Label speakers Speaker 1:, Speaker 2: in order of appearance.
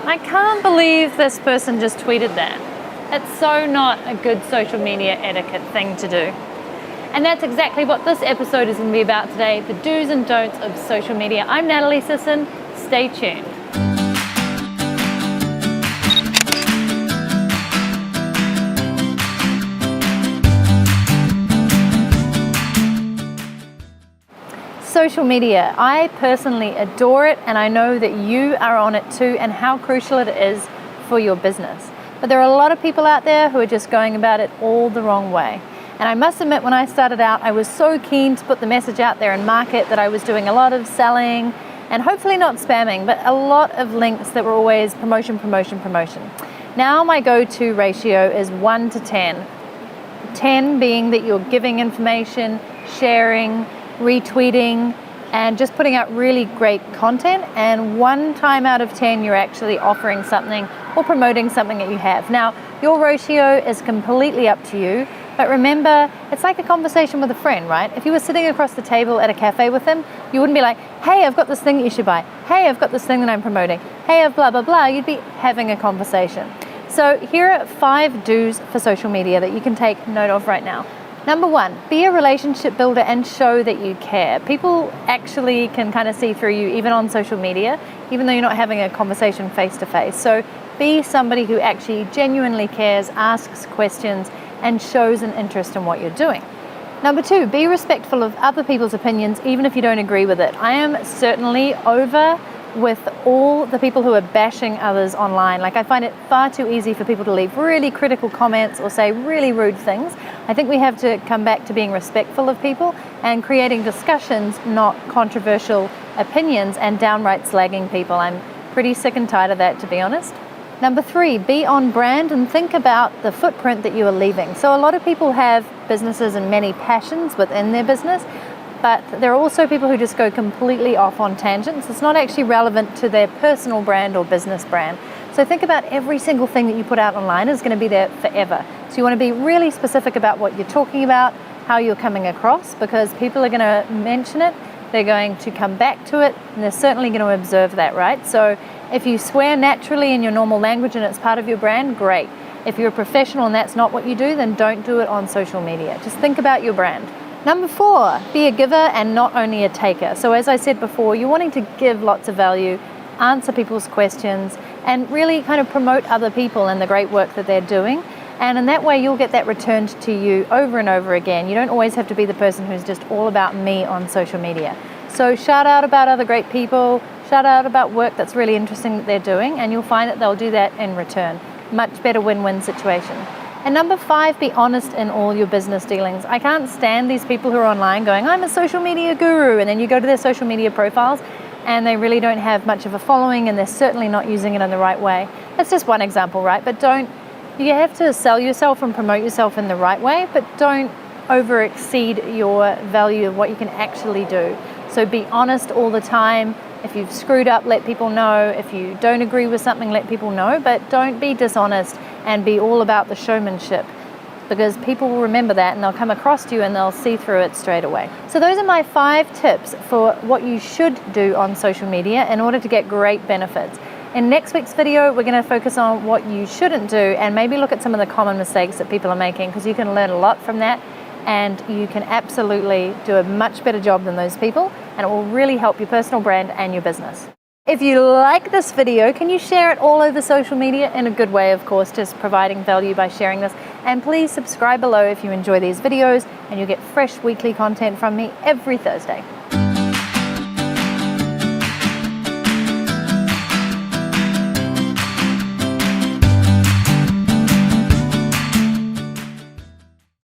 Speaker 1: I can't believe this person just tweeted that. It's so not a good social media etiquette thing to do. And that's exactly what this episode is going to be about today, the do's and don'ts of social media. I'm Natalie Sisson. Stay tuned. Social media. I personally adore it, and I know that you are on it too, and how crucial it is for your business. But there are a lot of people out there who are just going about it all the wrong way. And I must admit, when I started out, I was so keen to put the message out there and market that I was doing a lot of selling and hopefully not spamming, but a lot of links that were always promotion, promotion, promotion. Now my go-to ratio is 1 to 10. 10 being that you're giving information, sharing, retweeting, and just putting out really great content, and 1 time out of 10 you're actually offering something or promoting something that you have. Now your ratio is completely up to you, but remember, it's like a conversation with a friend, right? If you were sitting across the table at a cafe with them, you wouldn't be like, hey, I've got this thing that you should buy, hey, I've got this thing that I'm promoting, hey, I've blah blah blah. You'd be having a conversation. So here are 5 do's for social media that you can take note of right now. Number 1, be a relationship builder and show that you care. People actually can kind of see through you even on social media, even though you're not having a conversation face to face. So be somebody who actually genuinely cares, asks questions, and shows an interest in what you're doing. Number 2, be respectful of other people's opinions, even if you don't agree with it. I am certainly over with all the people who are bashing others online. Like, I find it far too easy for people to leave really critical comments or say really rude things. I think we have to come back to being respectful of people and creating discussions, not controversial opinions and downright slagging people. I'm pretty sick and tired of that, to be honest. Number 3, be on brand and think about the footprint that you are leaving. So a lot of people have businesses and many passions within their business, but there are also people who just go completely off on tangents. It's not actually relevant to their personal brand or business brand. So think about every single thing that you put out online is going to be there forever. So you want to be really specific about what you're talking about, how you're coming across, because people are going to mention it, they're going to come back to it, and they're certainly going to observe that, right? So if you swear naturally in your normal language and it's part of your brand, great. If you're a professional and that's not what you do, then don't do it on social media. Just think about your brand. Number 4, be a giver and not only a taker. So as I said before, you're wanting to give lots of value, answer people's questions, and really kind of promote other people and the great work that they're doing. And in that way, you'll get that returned to you over and over again. You don't always have to be the person who's just all about me on social media. So shout out about other great people, shout out about work that's really interesting that they're doing, and you'll find that they'll do that in return. Much better win-win situation. And number 5, be honest in all your business dealings. I can't stand these people who are online going, I'm a social media guru, and then you go to their social media profiles and they really don't have much of a following and they're certainly not using it in the right way. That's just one example, right? But you have to sell yourself and promote yourself in the right way, but don't over exceed your value of what you can actually do. So be honest all the time. If you've screwed up, let people know. If you don't agree with something, let people know, but don't be dishonest and be all about the showmanship, because people will remember that and they'll come across to you and they'll see through it straight away. So those are my 5 tips for what you should do on social media in order to get great benefits. In next week's video, we're going to focus on what you shouldn't do and maybe look at some of the common mistakes that people are making, because you can learn a lot from that and you can absolutely do a much better job than those people, and it will really help your personal brand and your business. If you like this video, can you share it all over social media in a good way, of course, just providing value by sharing this. And please subscribe below if you enjoy these videos and you get fresh weekly content from me every Thursday.